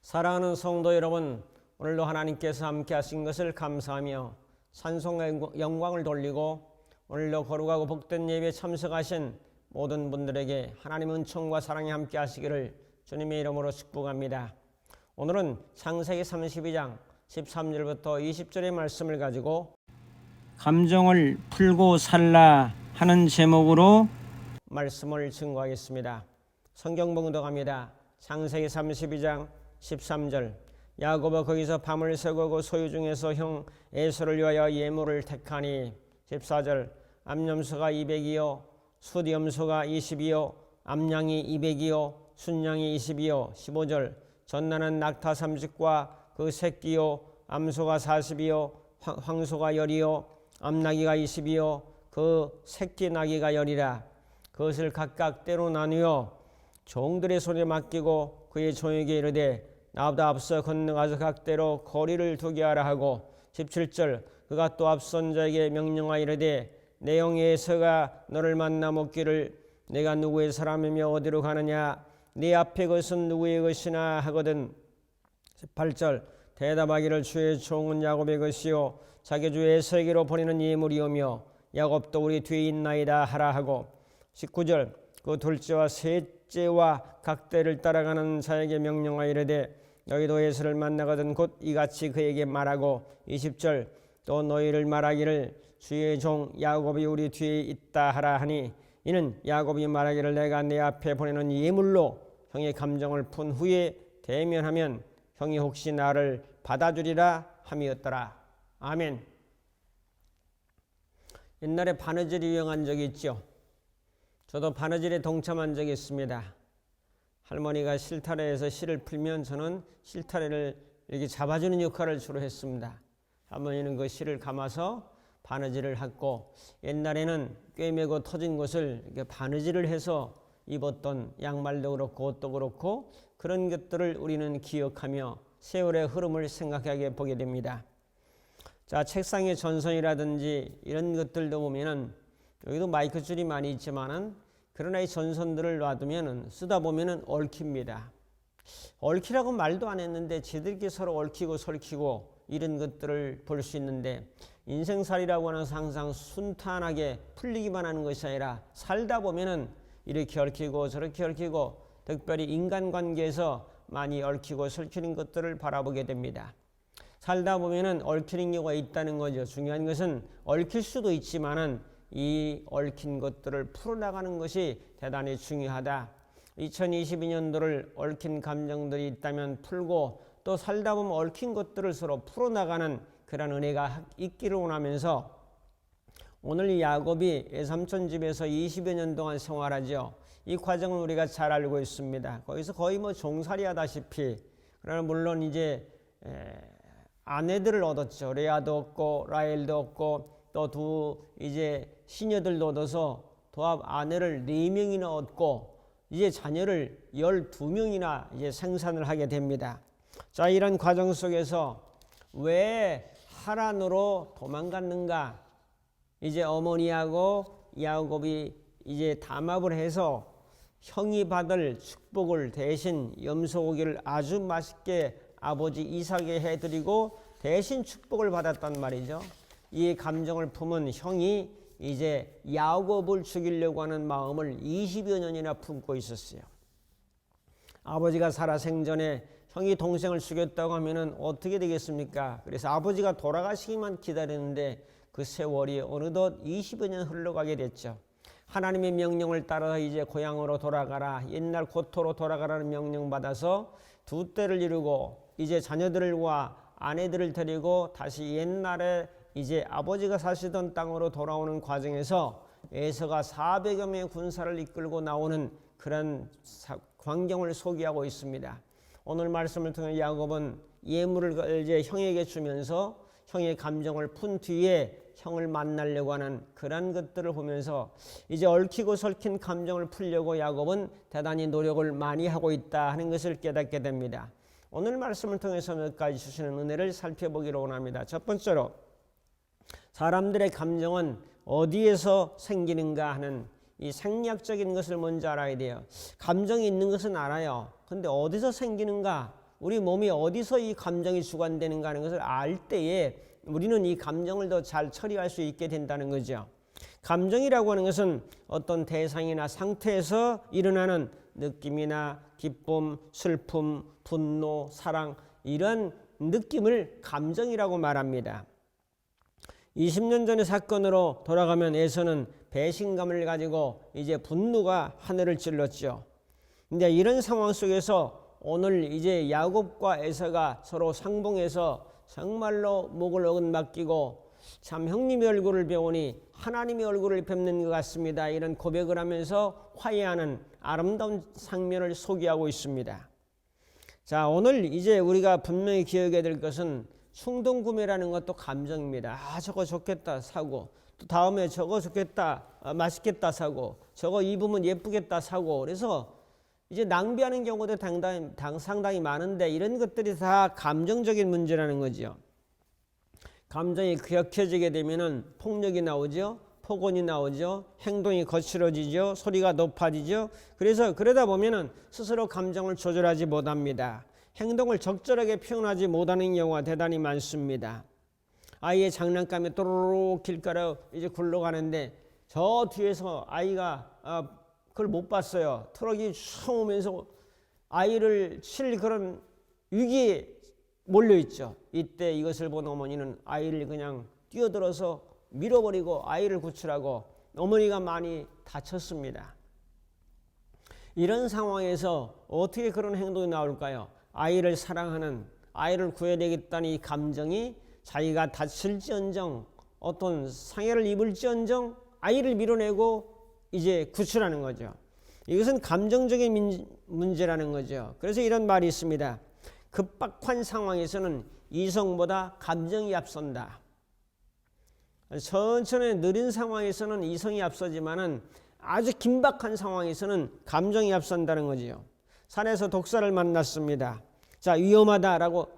사랑하는 성도 여러분, 오늘도 하나님께서 함께 하신 것을 감사하며 찬송과 영광을 돌리고 오늘도 거룩하고 복된 예배에 참석하신 모든 분들에게 하나님의 은총과 사랑이 함께 하시기를 주님의 이름으로 축복합니다. 오늘은 창세기 32장 13절부터 20절의 말씀을 가지고 감정을 풀고 살라 하는 제목으로 말씀을 증거하겠습니다. 성경 봉독합니다. 창세기 32장 13절. 야곱은 거기서 밤을 새고 소유 중에서 형 에서를 위하여 예물을 택하니. 14절. 암염소가 200이요 숫염소가 20이요 암양이 200이요 순양이 20이요. 15절. 전나는 낙타 30과 그 새끼요 암소가 40이요 황소가 10이요 암나귀가 20이요 그 새끼 나귀가 10이라. 그것을 각각 때로 나누어 종들의 손에 맡기고 그의 종에게 이르되 나보다 앞서 건너가서 각대로 거리를 두게 하라 하고. 17절. 그가 또 앞선 자에게 명령하여 이르되 내 형 에서가 너를 만나 묻기를 내가 누구의 사람이며 어디로 가느냐 네 앞에 것은 누구의 것이나 하거든. 18절. 대답하기를 주의 종은 야곱의 것이요 자기 주 에서에게로 보내는 예물이오며 야곱도 우리 뒤에 있나이다 하라 하고. 19절. 그 둘째와 셋째와 각대를 따라가는 자에게 명령하여 이르되 너희도 에서를 만나거든 곧 이같이 그에게 말하고. 20절. 또 너희를 말하기를 주의 종 야곱이 우리 뒤에 있다 하라 하니 이는 야곱이 말하기를 내가 내 앞에 보내는 예물로 형의 감정을 푼 후에 대면하면 형이 혹시 나를 받아주리라 함이었더라. 아멘. 옛날에 바느질이 유행한 적이 있죠. 저도 바느질에 동참한 적이 있습니다. 할머니가 실타래에서 실을 풀면 저는 실타래를 이렇게 잡아주는 역할을 주로 했습니다. 할머니는 그 실을 감아서 바느질을 했고, 옛날에는 꿰매고 터진 것을 이렇게 바느질을 해서 입었던 양말도 그렇고 옷도 그렇고 그런 것들을 우리는 기억하며 세월의 흐름을 생각하게 보게 됩니다. 자, 책상의 전선이라든지 이런 것들도 보면은 여기도 마이크 줄이 많이 있지만은 그러나 이 전선들을 놔두면은 쓰다 보면은 얽힙니다. 얽히라고 말도 안 했는데 지들끼리 서로 얽히고 설키고 이런 것들을 볼 수 있는데, 인생살이라고 하는 것은 항상 순탄하게 풀리기만 하는 것이 아니라 살다 보면은 이렇게 얽히고 저렇게 얽히고 특별히 인간관계에서 많이 얽히고 설키는 것들을 바라보게 됩니다. 살다 보면은 얽히는 경우가 있다는 거죠. 중요한 것은 얽힐 수도 있지만은 이 얽힌 것들을 풀어나가는 것이 대단히 중요하다. 2022년도를 얽힌 감정들이 있다면 풀고 또 살다 보면 얽힌 것들을 서로 풀어나가는 그런 은혜가 있기를 원하면서 오늘 이 야곱이 외삼촌 집에서 20여 년 동안 생활하죠. 이 과정은 우리가 잘 알고 있습니다. 거기서 거의 뭐 종살이 하다시피. 그러나 물론 이제 아내들을 얻었죠. 레아도 얻고 라헬도 얻고 또 두 이제 시녀들도 얻어서 도합 아내를 4명이나 얻고 이제 자녀를 12명이나 이제 생산을 하게 됩니다. 자, 이런 과정 속에서 왜 하란으로 도망갔는가? 이제 어머니하고 야곱이 이제 담합을 해서 형이 받을 축복을 대신 염소고기를 아주 맛있게 아버지 이삭에 해드리고 대신 축복을 받았단 말이죠. 이 감정을 품은 형이 이제 야곱을 죽이려고 하는 마음을 20여 년이나 품고 있었어요. 아버지가 살아 생전에 형이 동생을 죽였다고 하면은 어떻게 되겠습니까? 그래서 아버지가 돌아가시기만 기다리는데 그 세월이 어느덧 20여 년 흘러가게 됐죠. 하나님의 명령을 따라서 이제 고향으로 돌아가라, 옛날 고토로 돌아가라는 명령 받아서 두 때를 이루고 이제 자녀들과 아내들을 데리고 다시 옛날에 이제 아버지가 사시던 땅으로 돌아오는 과정에서 에서가 400여 명의 군사를 이끌고 나오는 그런 광경을 소개하고 있습니다. 오늘 말씀을 통해 야곱은 예물을 이제 형에게 주면서 형의 감정을 푼 뒤에 형을 만나려고 하는 그런 것들을 보면서 이제 얽히고 설킨 감정을 풀려고 야곱은 대단히 노력을 많이 하고 있다 하는 것을 깨닫게 됩니다. 오늘 말씀을 통해서 몇 가지 주시는 은혜를 살펴보기로 원합니다. 첫 번째로 사람들의 감정은 어디에서 생기는가 하는 이 생략적인 것을 먼저 알아야 돼요. 감정이 있는 것은 알아요. 근데 어디서 생기는가? 우리 몸이 어디서 이 감정이 주관되는가 하는 것을 알 때에 우리는 이 감정을 더 잘 처리할 수 있게 된다는 거죠. 감정이라고 하는 것은 어떤 대상이나 상태에서 일어나는 느낌이나 기쁨, 슬픔, 분노, 사랑 이런 느낌을 감정이라고 말합니다. 20년 전의 사건으로 돌아가면 에서는 배신감을 가지고 이제 분노가 하늘을 찔렀죠. 근데 이런 상황 속에서 오늘 이제 야곱과 에서가 서로 상봉해서 정말로 목을 어긋맞기고 참 형님의 얼굴을 배우니 하나님의 얼굴을 뵙는 것 같습니다. 이런 고백을 하면서 화해하는 아름다운 장면을 소개하고 있습니다. 자, 오늘 이제 우리가 분명히 기억해야 될 것은 충동구매라는 것도 감정입니다. 저거 좋겠다 사고, 또 다음에 저거 좋겠다 맛있겠다 사고, 저거 입으면 예쁘겠다 사고, 그래서 이제 낭비하는 경우도 상당히 많은데 이런 것들이 다 감정적인 문제라는 거죠. 감정이 격해지게 되면은 폭력이 나오죠. 폭언이 나오죠. 행동이 거칠어지죠. 소리가 높아지죠. 그래서 그러다 보면은 스스로 감정을 조절하지 못합니다. 행동을 적절하게 표현하지 못하는 경우가 대단히 많습니다. 아이의 장난감이 또르르 길가로 이제 굴러가는데 저 뒤에서 아이가 그걸 못 봤어요. 트럭이 쭉 오면서 아이를 칠 그런 위기에 몰려있죠. 이때 이것을 본 어머니는 아이를 그냥 뛰어들어서 밀어버리고 아이를 구출하고 어머니가 많이 다쳤습니다. 이런 상황에서 어떻게 그런 행동이 나올까요? 아이를 사랑하는, 아이를 구해내겠다는 이 감정이 자기가 다칠지언정 어떤 상해를 입을지언정 아이를 밀어내고 이제 구출하는 거죠. 이것은 감정적인 문제라는 거죠. 그래서 이런 말이 있습니다. 급박한 상황에서는 이성보다 감정이 앞선다. 천천히 느린 상황에서는 이성이 앞서지만은 아주 긴박한 상황에서는 감정이 앞선다는 거지요. 산에서 독사를 만났습니다. 자, 위험하다라고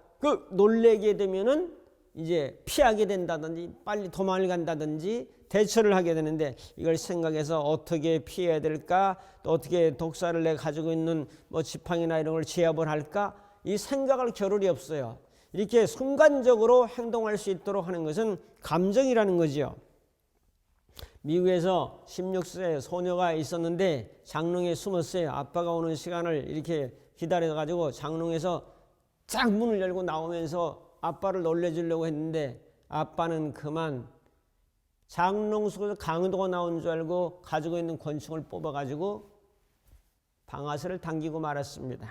놀래게 되면은 이제 피하게 된다든지 빨리 도망을 간다든지 대처를 하게 되는데 이걸 생각해서 어떻게 피해야 될까, 또 어떻게 독사를 내가 가지고 있는 뭐 지팡이나 이런 걸 제압을 할까, 이 생각할 겨를이 없어요. 이렇게 순간적으로 행동할 수 있도록 하는 것은 감정이라는 거죠. 미국에서 16세 소녀가 있었는데 장롱에 숨었어요. 아빠가 오는 시간을 이렇게 기다려가지고 장롱에서 쫙 문을 열고 나오면서 아빠를 놀래주려고 했는데 아빠는 그만 장롱 속에서 강도가 나온 줄 알고 가지고 있는 권총을 뽑아가지고 방아쇠를 당기고 말았습니다.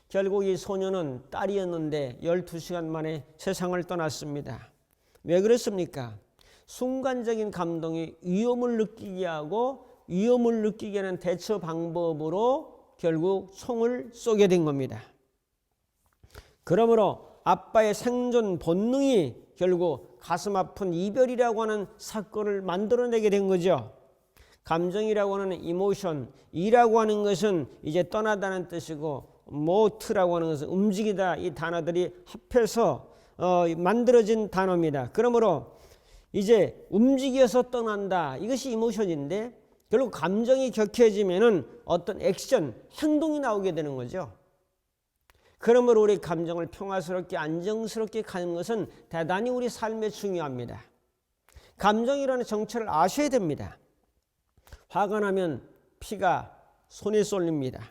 결국 이 소녀는 딸이었는데 12시간 만에 세상을 떠났습니다. 왜 그랬습니까? 순간적인 감동이 위험을 느끼게 하고 위험을 느끼게 하는 대처 방법으로 결국 총을 쏘게 된 겁니다. 그러므로 아빠의 생존 본능이 결국 가슴 아픈 이별이라고 하는 사건을 만들어내게 된 거죠. 감정이라고 하는 이모션, 이라고 하는 것은 이제 떠나다는 뜻이고 모트라고 하는 것은 움직이다, 이 단어들이 합해서 만들어진 단어입니다. 그러므로 이제 움직여서 떠난다, 이것이 이모션인데 결국 감정이 격해지면은 어떤 액션, 행동이 나오게 되는 거죠. 그러므로 우리 감정을 평화스럽게 안정스럽게 가는 것은 대단히 우리 삶에 중요합니다. 감정이라는 정체를 아셔야 됩니다. 화가 나면 피가 손에 쏠립니다.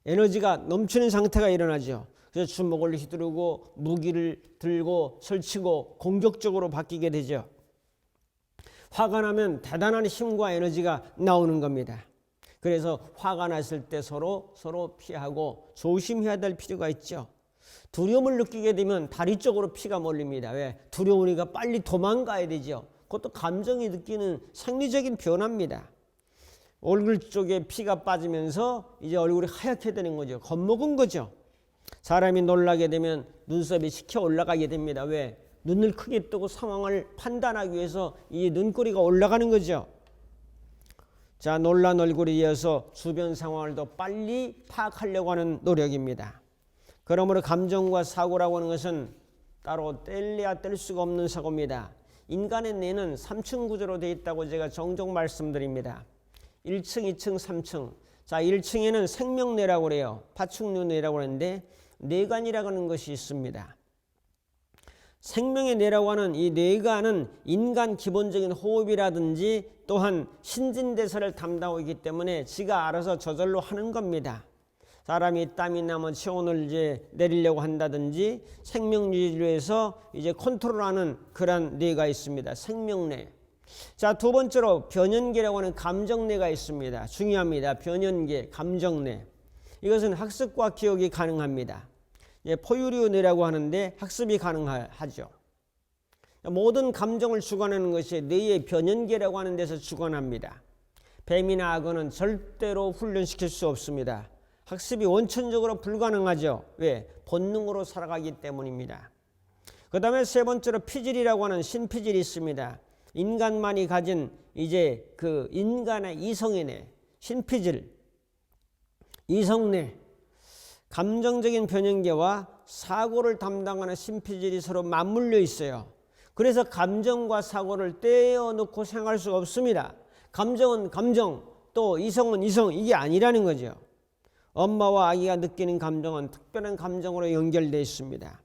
에너지가 넘치는 상태가 일어나죠. 그래서 주먹을 휘두르고 무기를 들고 설치고 공격적으로 바뀌게 되죠. 화가 나면 대단한 힘과 에너지가 나오는 겁니다. 그래서 화가 났을 때 서로 피하고 조심해야 될 필요가 있죠. 두려움을 느끼게 되면 다리 쪽으로 피가 몰립니다. 왜? 두려우니까 빨리 도망가야 되죠. 그것도 감정이 느끼는 생리적인 변화입니다. 얼굴 쪽에 피가 빠지면서 이제 얼굴이 하얗게 되는 거죠. 겁먹은 거죠. 사람이 놀라게 되면 눈썹이 치켜 올라가게 됩니다. 왜? 눈을 크게 뜨고 상황을 판단하기 위해서 이 눈꼬리가 올라가는 거죠. 자, 놀란 얼굴에 이어서 주변 상황을 더 빨리 파악하려고 하는 노력입니다. 그러므로 감정과 사고라고 하는 것은 따로 뗄래야 뗄 수가 없는 사고입니다. 인간의 뇌는 3층 구조로 되어 있다고 제가 종종 말씀드립니다. 1층, 2층, 3층. 자, 1층에는 생명뇌라고 그래요. 파충류뇌라고 하는데 뇌관이라고 하는 것이 있습니다. 생명의 뇌라고 하는 이 뇌관은 인간 기본적인 호흡이라든지 또한 신진대사를 담당하고 있기 때문에 지가 알아서 저절로 하는 겁니다. 사람이 땀이 나면 체온을 이제 내리려고 한다든지 생명 유지를 위해서 이제 컨트롤하는 그런 뇌가 있습니다. 생명뇌. 자, 두 번째로 변연계라고 하는 감정뇌가 있습니다. 중요합니다. 변연계, 감정뇌. 이것은 학습과 기억이 가능합니다. 포유류뇌라고 하는데 학습이 가능하죠. 모든 감정을 주관하는 것이 뇌의 변연계라고 하는 데서 주관합니다. 뱀이나 악어는 절대로 훈련시킬 수 없습니다. 학습이 원천적으로 불가능하죠. 왜? 본능으로 살아가기 때문입니다. 그 다음에 세 번째로 피질이라고 하는 신피질이 있습니다. 인간만이 가진 이제 그 인간의 이성의 뇌, 신피질, 이성뇌, 감정적인 변연계와 사고를 담당하는 신피질이 서로 맞물려 있어요. 그래서 감정과 사고를 떼어놓고 생각할 수가 없습니다. 감정은 감정, 또 이성은 이성, 이게 아니라는 거죠. 엄마와 아기가 느끼는 감정은 특별한 감정으로 연결되어 있습니다.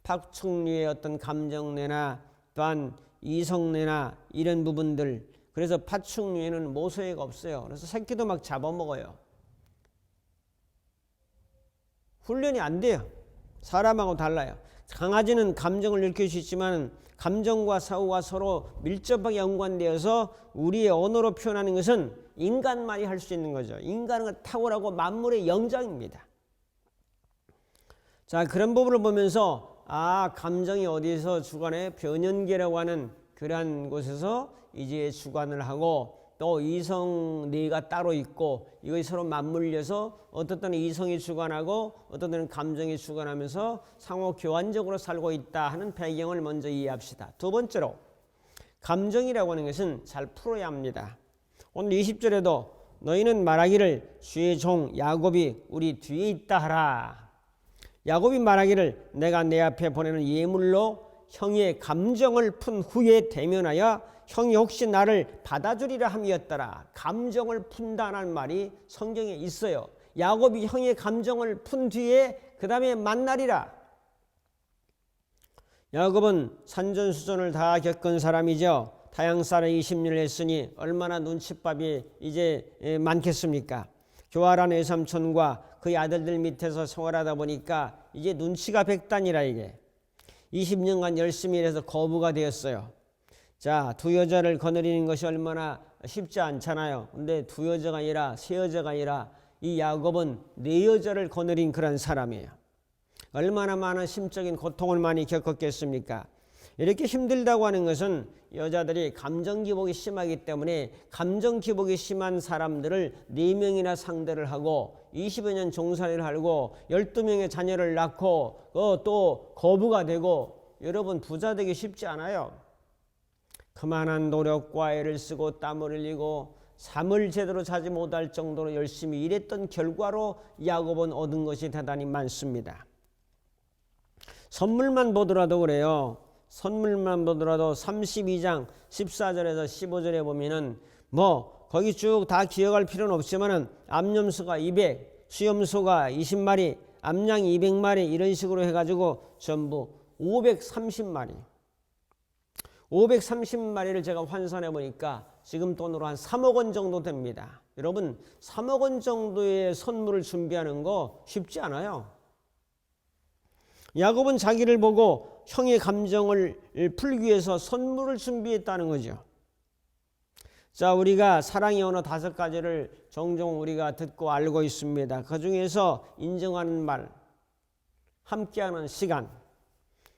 파충류의 어떤 감정뇌나 또한 이성뇌나 이런 부분들, 그래서 파충류에는 모소해가 없어요. 그래서 새끼도 막 잡아먹어요. 훈련이 안 돼요. 사람하고 달라요. 강아지는 감정을 느낄 수 있지만 감정과 사고가 서로 밀접하게 연관되어서 우리의 언어로 표현하는 것은 인간만이 할 수 있는 거죠. 인간은 탁월하고 만물의 영장입니다. 자, 그런 부분을 보면서 감정이 어디서 주관해? 변연계라고 하는 그러한 곳에서 이제 주관을 하고 또 이성뇌가 따로 있고 이것이 서로 맞물려서 어떤 때는 이성이 주관하고 어떤 때는 감정이 주관하면서 상호 교환적으로 살고 있다 하는 배경을 먼저 이해합시다. 두 번째로 감정이라고 하는 것은 잘 풀어야 합니다. 오늘 20절에도 너희는 말하기를 주의 종 야곱이 우리 뒤에 있다 하라. 야곱이 말하기를 내가 내 앞에 보내는 예물로 형의 감정을 푼 후에 대면하여 형이 혹시 나를 받아주리라 함이었더라. 감정을 푼다는 말이 성경에 있어요. 야곱이 형의 감정을 푼 뒤에 그 다음에 만나리라. 야곱은 산전수전을 다 겪은 사람이죠. 타향살에 20년을 했으니 얼마나 눈칫밥이 이제 많겠습니까? 교활한 외삼촌과 그의 아들들 밑에서 생활하다 보니까 이제 눈치가 백단이라 이게. 20년간 열심히 일해서 거부가 되었어요. 자, 두 여자를 거느리는 것이 얼마나 쉽지 않잖아요. 근데 두 여자가 아니라 세 여자가 아니라 이 야곱은 네 여자를 거느린 그런 사람이에요. 얼마나 많은 심적인 고통을 많이 겪었겠습니까? 이렇게 힘들다고 하는 것은 여자들이 감정 기복이 심하기 때문에 감정 기복이 심한 사람들을 4명이나 상대를 하고 20여 년 종살이를 하고 12명의 자녀를 낳고 또 거부가 되고, 여러분 부자 되기 쉽지 않아요. 그만한 노력과 애를 쓰고 땀을 흘리고 잠을 제대로 자지 못할 정도로 열심히 일했던 결과로 야곱은 얻은 것이 대단히 많습니다. 선물만 보더라도 그래요. 선물만 보더라도 32장 14절에서 15절에 보면은 거기 쭉 다 기억할 필요는 없지만은 암염소가 200, 수염소가 20마리, 암양 200마리 이런 식으로 해가지고 전부 530마리. 530마리를 제가 환산해 보니까 지금 돈으로 한 3억 원 정도 됩니다. 여러분 3억 원 정도의 선물을 준비하는 거 쉽지 않아요. 야곱은 자기를 보고 형의 감정을 풀기 위해서 선물을 준비했다는 거죠. 자, 우리가 사랑의 언어 5가지를 종종 우리가 듣고 알고 있습니다. 그 중에서 인정하는 말, 함께하는 시간,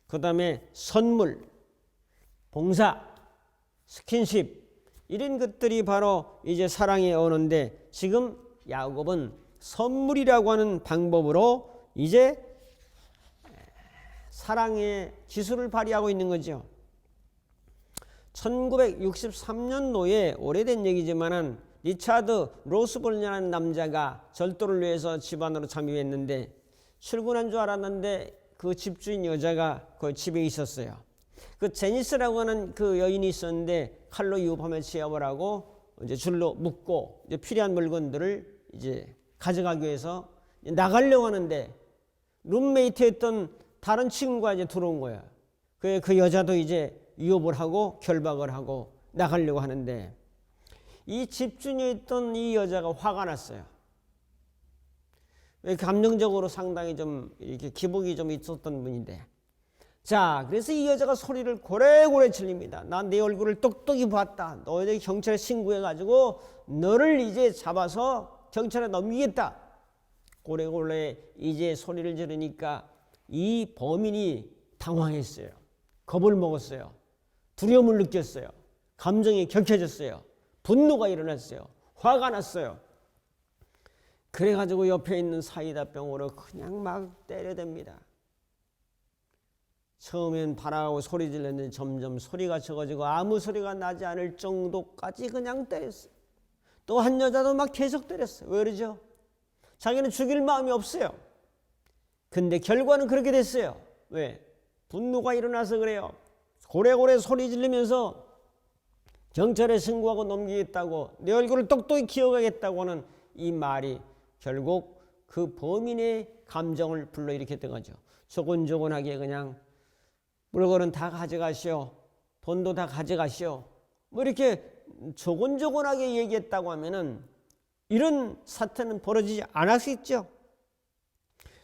그 다음에 선물, 봉사, 스킨십, 이런 것들이 바로 이제 사랑의 언어인데, 지금 야곱은 선물이라고 하는 방법으로 이제 사랑의 기술을 발휘하고 있는 거죠. 1963년도에 오래된 얘기지만은 리차드 로스볼이라는 남자가 절도를 위해서 집안으로 잠입했는데 출근한 줄 알았는데 그 집주인 여자가 그 집에 있었어요. 그 제니스라고 하는 그 여인이 있었는데 칼로 유혹하며 취업을 하고 이제 줄로 묶고 이제 필요한 물건들을 이제 가져가기 위해서 나가려고 하는데 룸메이트였던 다른 친구가 이제 들어온 거야. 그 여자도 이제 유업을 하고 결박을 하고 나가려고 하는데 이 집주인이 있던 이 여자가 화가 났어요. 감정적으로 상당히 좀 이렇게 기복이 좀 있었던 분인데, 자, 그래서 이 여자가 소리를 고래고래 질립니다. 난 내 얼굴을 똑똑히 봤다. 너희들 경찰에 신고해가지고 너를 이제 잡아서 경찰에 넘기겠다. 고래고래 이제 소리를 지르니까 이 범인이 당황했어요. 겁을 먹었어요. 두려움을 느꼈어요. 감정이 격해졌어요. 분노가 일어났어요. 화가 났어요. 그래가지고 옆에 있는 사이다병으로 그냥 막 때려댑니다. 처음엔 바라고 소리 질렀는데 점점 소리가 적어지고 아무 소리가 나지 않을 정도까지 그냥 때렸어요. 또 한 여자도 막 계속 때렸어요. 왜 그러죠? 자기는 죽일 마음이 없어요. 근데 결과는 그렇게 됐어요. 왜? 분노가 일어나서 그래요. 고래고래 소리 지르면서 경찰에 신고하고 넘기겠다고, 내 얼굴을 똑똑히 기억하겠다고 하는 이 말이 결국 그 범인의 감정을 불러일으켰던 거죠. 조곤조곤하게 그냥 물건은 다 가져가시오, 돈도 다 가져가시오, 뭐 이렇게 조곤조곤하게 얘기했다고 하면은 이런 사태는 벌어지지 않았겠죠.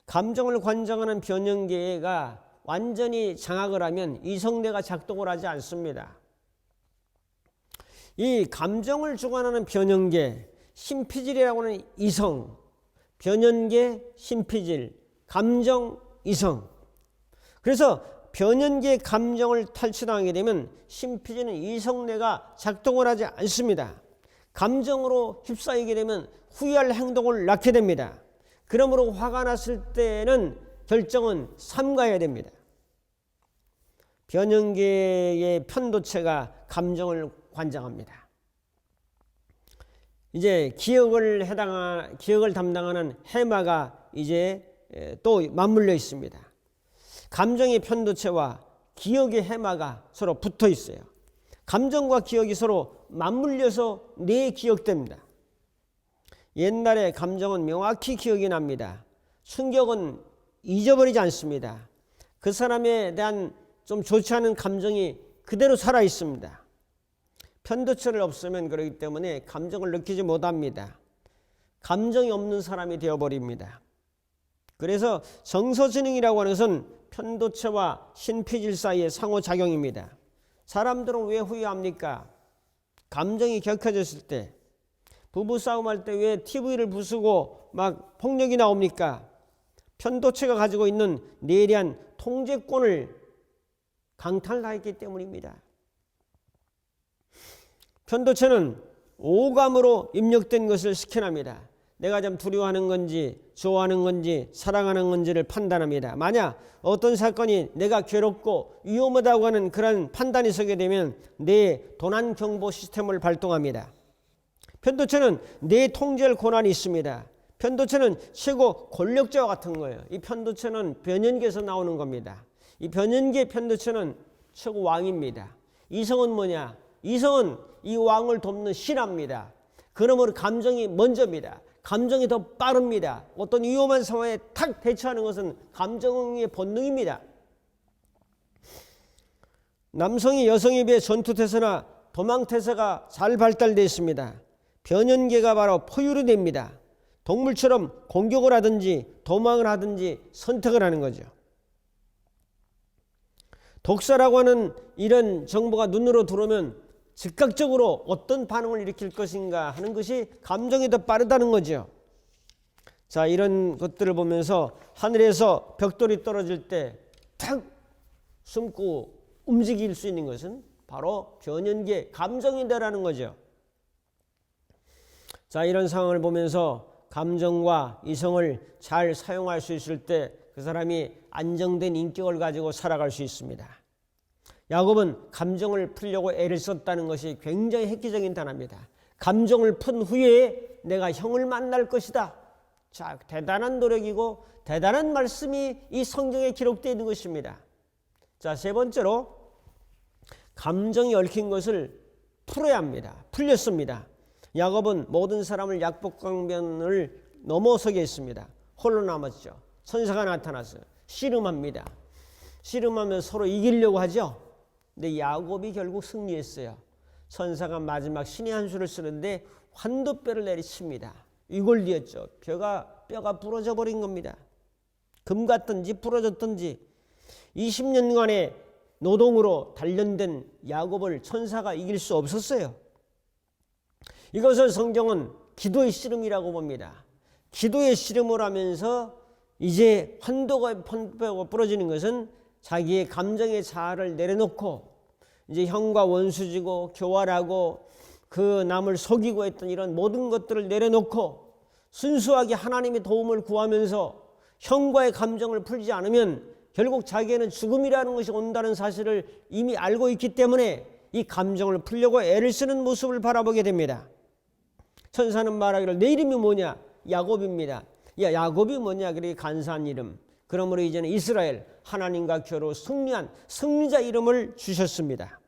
감정을 관장하는 변형계가 완전히 장악을 하면 이성뇌가 작동을 하지 않습니다. 이 감정을 주관하는 변형계, 심피질이라고 하는 이성, 변형계, 심피질, 감정, 이성. 그래서 변형계 감정을 탈취당하게 되면 심피질은 이성뇌가 작동을 하지 않습니다. 감정으로 휩싸이게 되면 후회할 행동을 낳게 됩니다. 그러므로 화가 났을 때는 결정은 삼가해야 됩니다. 변형계의 편도체가 감정을 관장합니다. 이제 기억을 담당하는 해마가 이제 또 맞물려 있습니다. 감정의 편도체와 기억의 해마가 서로 붙어 있어요. 감정과 기억이 서로 맞물려서 뇌에 기억됩니다. 옛날에 감정은 명확히 기억이 납니다. 충격은 잊어버리지 않습니다. 그 사람에 대한 좀 좋지 않은 감정이 그대로 살아 있습니다. 편도체를 없으면 그렇기 때문에 감정을 느끼지 못합니다. 감정이 없는 사람이 되어버립니다. 그래서 정서지능이라고 하는 것은 편도체와 신피질 사이의 상호작용입니다. 사람들은 왜 후회합니까? 감정이 격해졌을 때, 부부싸움할 때 왜 TV를 부수고 막 폭력이 나옵니까? 편도체가 가지고 있는 뇌에 대한 통제권을 강탈하였기 때문입니다. 편도체는 오감으로 입력된 것을 스캔합니다. 내가 좀 두려워하는 건지 좋아하는 건지 사랑하는 건지를 판단합니다. 만약 어떤 사건이 내가 괴롭고 위험하다고 하는 그런 판단이 서게 되면 내 도난 경보 시스템을 발동합니다. 편도체는 내 통제할 권한이 있습니다. 편도체는 최고 권력자와 같은 거예요. 이 편도체는 변연계에서 나오는 겁니다. 이 변연계 편도체는 최고 왕입니다. 이성은 뭐냐? 이성은 이 왕을 돕는 신하입니다. 그러므로 감정이 먼저입니다. 감정이 더 빠릅니다. 어떤 위험한 상황에 탁 대처하는 것은 감정의 본능입니다. 남성이 여성에 비해 전투태세나 도망태세가 잘 발달되어 있습니다. 변연계가 바로 포유류 됩니다. 동물처럼 공격을 하든지 도망을 하든지 선택을 하는 거죠. 독사라고 하는 이런 정보가 눈으로 들어오면 즉각적으로 어떤 반응을 일으킬 것인가 하는 것이 감정이 더 빠르다는 거죠. 자, 이런 것들을 보면서 하늘에서 벽돌이 떨어질 때 탁 숨고 움직일 수 있는 것은 바로 변연계 감정이다라는 거죠. 자, 이런 상황을 보면서 감정과 이성을 잘 사용할 수 있을 때 그 사람이 안정된 인격을 가지고 살아갈 수 있습니다. 야곱은 감정을 풀려고 애를 썼다는 것이 굉장히 획기적인 단어입니다. 감정을 푼 후에 내가 형을 만날 것이다. 자, 대단한 노력이고 대단한 말씀이 이 성경에 기록되어 있는 것입니다. 자, 세 번째로 감정이 얽힌 것을 풀어야 합니다. 풀렸습니다. 야곱은 모든 사람을 약복강변을 넘어서게 했습니다. 홀로 남았죠. 천사가 나타나서 씨름합니다. 씨름하면 서로 이기려고 하죠. 근데 야곱이 결국 승리했어요. 천사가 마지막 신의 한 수를 쓰는데 환도뼈를 내리칩니다. 위골리였죠. 뼈가 부러져 버린 겁니다. 금 같든지 부러졌든지 20년간의 노동으로 단련된 야곱을 천사가 이길 수 없었어요. 이것을 성경은 기도의 씨름이라고 봅니다. 기도의 씨름을 하면서 이제 환도가 부러지는 것은 자기의 감정의 자아를 내려놓고 이제 형과 원수지고 교활하고 그 남을 속이고 했던 이런 모든 것들을 내려놓고 순수하게 하나님의 도움을 구하면서 형과의 감정을 풀지 않으면 결국 자기에는 죽음이라는 것이 온다는 사실을 이미 알고 있기 때문에 이 감정을 풀려고 애를 쓰는 모습을 바라보게 됩니다. 천사는 말하기를 내 이름이 뭐냐? 야곱입니다. 야곱이 뭐냐? 그렇게 간사한 이름. 그러므로 이제는 이스라엘 하나님과 겨루 승리한 승리자 이름을 주셨습니다.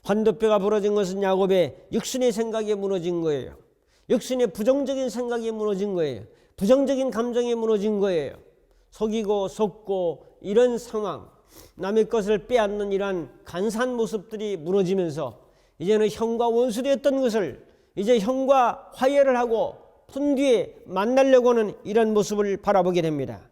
환도뼈가 부러진 것은 야곱의 육신의 생각에 무너진 거예요. 육신의 부정적인 생각에 무너진 거예요. 부정적인 감정에 무너진 거예요. 속이고 속고 이런 상황, 남의 것을 빼앗는 이러한 간사한 모습들이 무너지면서 이제는 형과 원수되었던 것을 이제 형과 화해를 하고 푼 뒤에 만나려고 하는 이런 모습을 바라보게 됩니다.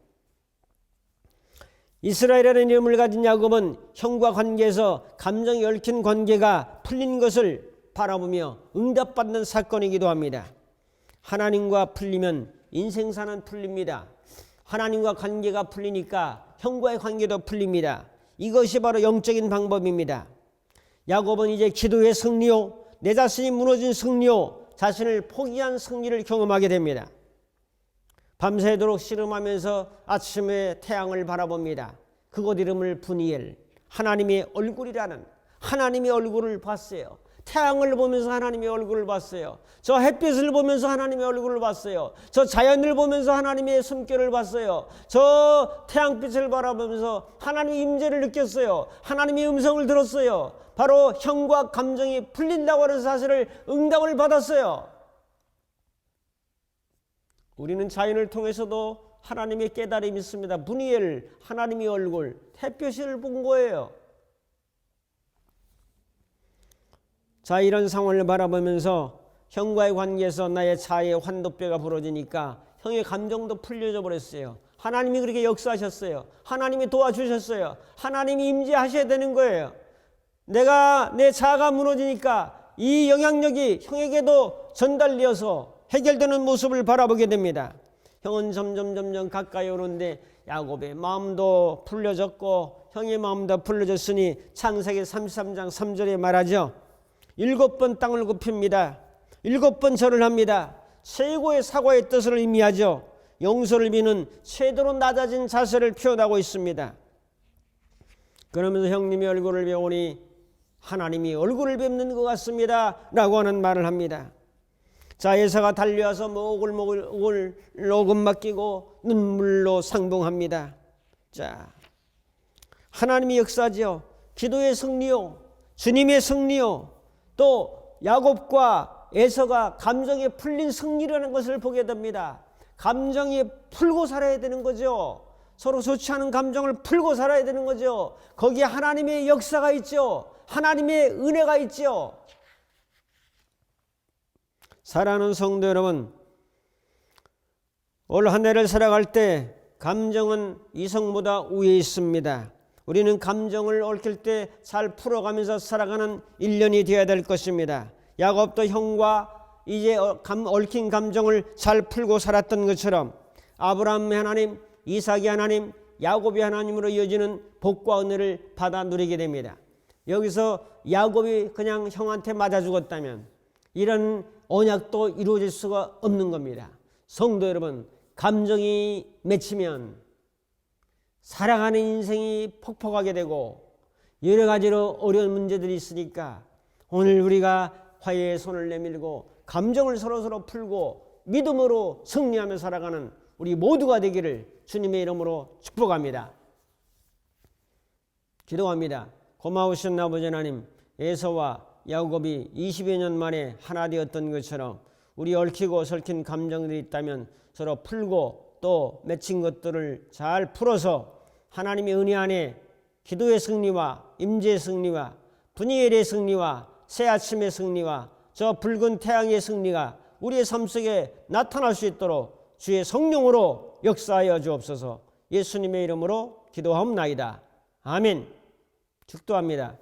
이스라엘이라는 이름을 가진 야곱은 형과 관계에서 감정이 얽힌 관계가 풀린 것을 바라보며 응답받는 사건이기도 합니다. 하나님과 풀리면 인생사는 풀립니다. 하나님과 관계가 풀리니까 형과의 관계도 풀립니다. 이것이 바로 영적인 방법입니다. 야곱은 이제 기도의 승리요, 내 자신이 무너진 승리요, 자신을 포기한 승리를 경험하게 됩니다. 밤새도록 씨름하면서 아침에 태양을 바라봅니다. 그곳 이름을 브니엘, 하나님의 얼굴이라는 하나님의 얼굴을 봤어요. 태양을 보면서 하나님의 얼굴을 봤어요. 저 햇빛을 보면서 하나님의 얼굴을 봤어요. 저 자연을 보면서 하나님의 숨결을 봤어요. 저 태양빛을 바라보면서 하나님의 임재를 느꼈어요. 하나님의 음성을 들었어요. 바로 형과 감정이 풀린다고 하는 사실을 응답을 받았어요. 우리는 자연을 통해서도 하나님의 깨달음이 있습니다. 브니엘, 하나님의 얼굴, 햇빛을 본 거예요. 자, 이런 상황을 바라보면서 형과의 관계에서 나의 자아의 환도뼈가 부러지니까 형의 감정도 풀려져 버렸어요. 하나님이 그렇게 역사하셨어요. 하나님이 도와주셨어요. 하나님이 임재하셔야 되는 거예요. 내 자아가 무너지니까 이 영향력이 형에게도 전달되어서 해결되는 모습을 바라보게 됩니다. 형은 점점 가까이 오는데 야곱의 마음도 풀려졌고 형의 마음도 풀려졌으니 창세기 33장 3절에 말하죠. 7번 땅을 굽힙니다. 7번 절을 합니다. 최고의 사과의 뜻을 의미하죠. 용서를 비는 최대로 낮아진 자세를 표현하고 있습니다. 그러면서 형님의 얼굴을 배우니 하나님이 얼굴을 뵙는 것 같습니다 라고 하는 말을 합니다. 자, 에사가 달려와서 목을 오금 끼고 눈물로 상봉합니다. 자, 하나님의 역사죠. 기도의 승리요, 주님의 승리요, 또 야곱과 에서가 감정에 풀린 승리라는 것을 보게 됩니다. 감정이 풀고 살아야 되는 거죠. 서로 좋지 않은 감정을 풀고 살아야 되는 거죠. 거기에 하나님의 역사가 있죠. 하나님의 은혜가 있죠. 사랑하는 성도 여러분, 올 한 해를 살아갈 때 감정은 이성보다 위에 있습니다. 우리는 감정을 얽힐 때 잘 풀어가면서 살아가는 1년이 되어야 될 것입니다. 야곱도 형과 이제 얽힌 감정을 잘 풀고 살았던 것처럼 아브라함의 하나님, 이삭의 하나님, 야곱의 하나님으로 이어지는 복과 은혜를 받아 누리게 됩니다. 여기서 야곱이 그냥 형한테 맞아 죽었다면 이런 언약도 이루어질 수가 없는 겁니다. 성도 여러분, 감정이 맺히면 살아가는 인생이 폭박하게 되고 여러 가지로 어려운 문제들이 있으니까 오늘 우리가 화해의 손을 내밀고 감정을 서로서로 풀고 믿음으로 승리하며 살아가는 우리 모두가 되기를 주님의 이름으로 축복합니다. 기도합니다. 고마우신 아버지 하나님, 에서와 야곱이 20여 년 만에 하나 되었던 것처럼 우리 얽히고 설킨 감정들이 있다면 서로 풀고 또 맺힌 것들을 잘 풀어서 하나님의 은혜 안에 기도의 승리와 임재의 승리와 분이엘의 승리와 새 아침의 승리와 저 붉은 태양의 승리가 우리의 삶 속에 나타날 수 있도록 주의 성령으로 역사하여 주옵소서. 예수님의 이름으로 기도하옵나이다. 아멘. 축도합니다.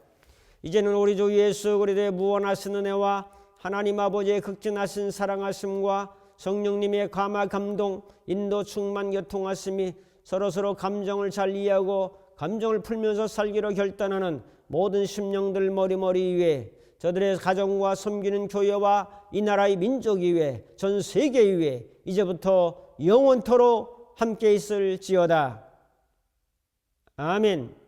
이제는 우리 주 예수 그리스도의 무한하신 은혜와 하나님 아버지의 극진하신 사랑하심과 성령님의 감화 감동 인도 충만 교통하심이 서로서로 감정을 잘 이해하고 감정을 풀면서 살기로 결단하는 모든 심령들 머리머리 위에 저들의 가정과 섬기는 교회와 이 나라의 민족 위에 전 세계 위에 이제부터 영원토록 함께 있을지어다. 아멘.